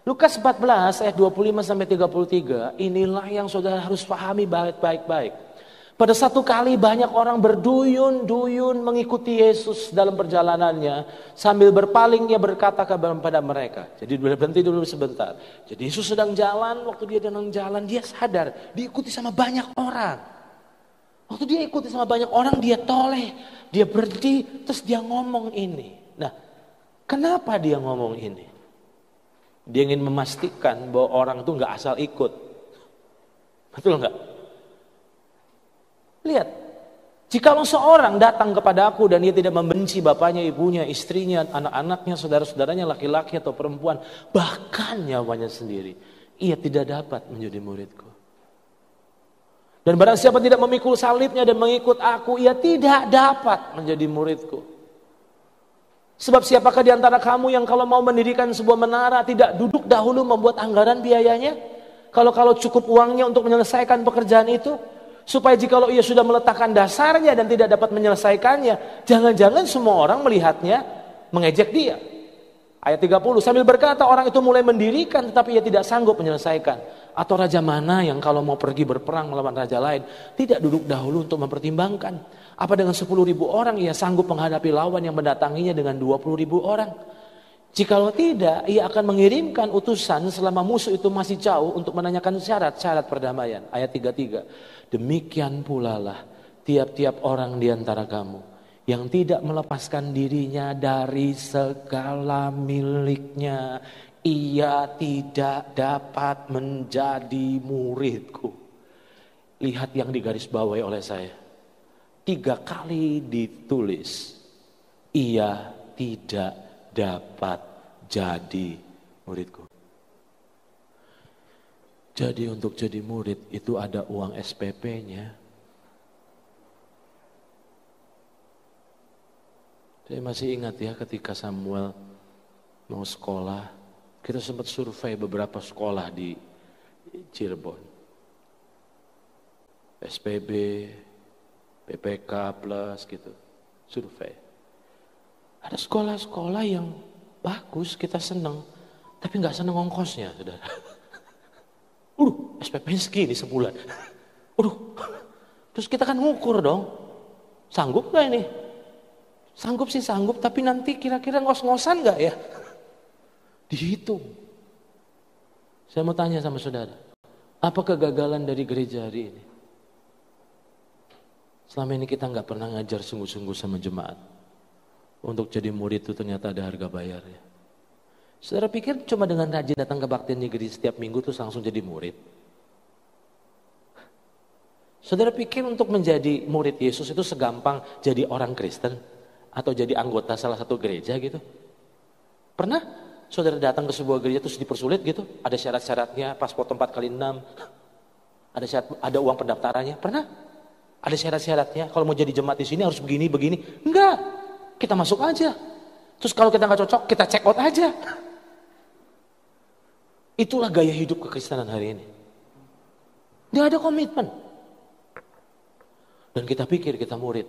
Lukas 14 ayat 25 sampai 33, inilah yang saudara harus pahami baik-baik. Pada satu kali banyak orang berduyun-duyun mengikuti Yesus dalam perjalanannya. Sambil berpaling ia berkata kepada mereka. Jadi berhenti dulu sebentar. Jadi Yesus sedang jalan, waktu dia sedang jalan dia sadar diikuti sama banyak orang. Waktu dia ikuti sama banyak orang dia toleh. Dia berhenti terus dia ngomong ini. Nah, kenapa dia ngomong ini? Dia ingin memastikan bahwa orang itu gak asal ikut. Betul gak? Lihat, jikalau seorang datang kepada aku dan dia tidak membenci bapaknya, ibunya, istrinya, anak-anaknya, saudara-saudaranya, laki-laki atau perempuan, bahkan nyawanya sendiri, ia tidak dapat menjadi muridku. Dan barang siapa tidak memikul salibnya dan mengikut aku, ia tidak dapat menjadi muridku. Sebab siapakah di antara kamu yang kalau mau mendirikan sebuah menara tidak duduk dahulu membuat anggaran biayanya? Kalau cukup uangnya untuk menyelesaikan pekerjaan itu? Supaya jikalau ia sudah meletakkan dasarnya dan tidak dapat menyelesaikannya, jangan-jangan semua orang melihatnya mengejek dia. Ayat 30, sambil berkata orang itu mulai mendirikan tetapi ia tidak sanggup menyelesaikan. Atau raja mana yang kalau mau pergi berperang melawan raja lain tidak duduk dahulu untuk mempertimbangkan. Apa dengan 10.000 orang ia sanggup menghadapi lawan yang mendatanginya dengan 20.000 orang? Jikalau tidak, ia akan mengirimkan utusan selama musuh itu masih jauh untuk menanyakan syarat-syarat perdamaian. Ayat 33, demikian pula lah tiap-tiap orang di antara kamu yang tidak melepaskan dirinya dari segala miliknya, ia tidak dapat menjadi muridku. Lihat yang digarisbawahi oleh saya. 3 kali ditulis, ia tidak dapat jadi muridku. Jadi untuk jadi murid itu ada uang SPP-nya. Saya masih ingat ya ketika Samuel mau sekolah, kita sempat survei beberapa sekolah di Cirebon. SPB, PPK plus gitu, survei. Ada sekolah-sekolah yang bagus, kita seneng, tapi nggak seneng ongkosnya, saudara. SPP-nya segini sebulan. Terus kita kan ngukur dong, sanggup nggak ini? Sanggup sih sanggup, tapi nanti kira-kira ngos-ngosan nggak ya? Dihitung. Saya mau tanya sama saudara, apa kegagalan dari gereja hari ini? Selama ini kita nggak pernah ngajar sungguh-sungguh sama jemaat. Untuk jadi murid itu ternyata ada harga bayarnya. Saudara pikir cuma dengan rajin datang ke Baktian Negeri setiap minggu terus langsung jadi murid? Saudara pikir untuk menjadi murid Yesus itu segampang jadi orang Kristen? Atau jadi anggota salah satu gereja gitu? Pernah saudara datang ke sebuah gereja terus dipersulit gitu? Ada syarat-syaratnya, paspor 4x6, ada uang pendaftarannya? Pernah? Ada syarat-syaratnya, kalau mau jadi jemaat di sini harus begini. Enggak. Kita masuk aja. Terus kalau kita nggak cocok, kita check out aja. Itulah gaya hidup kekristenan hari ini. Nggak ada komitmen. Dan kita pikir kita murid.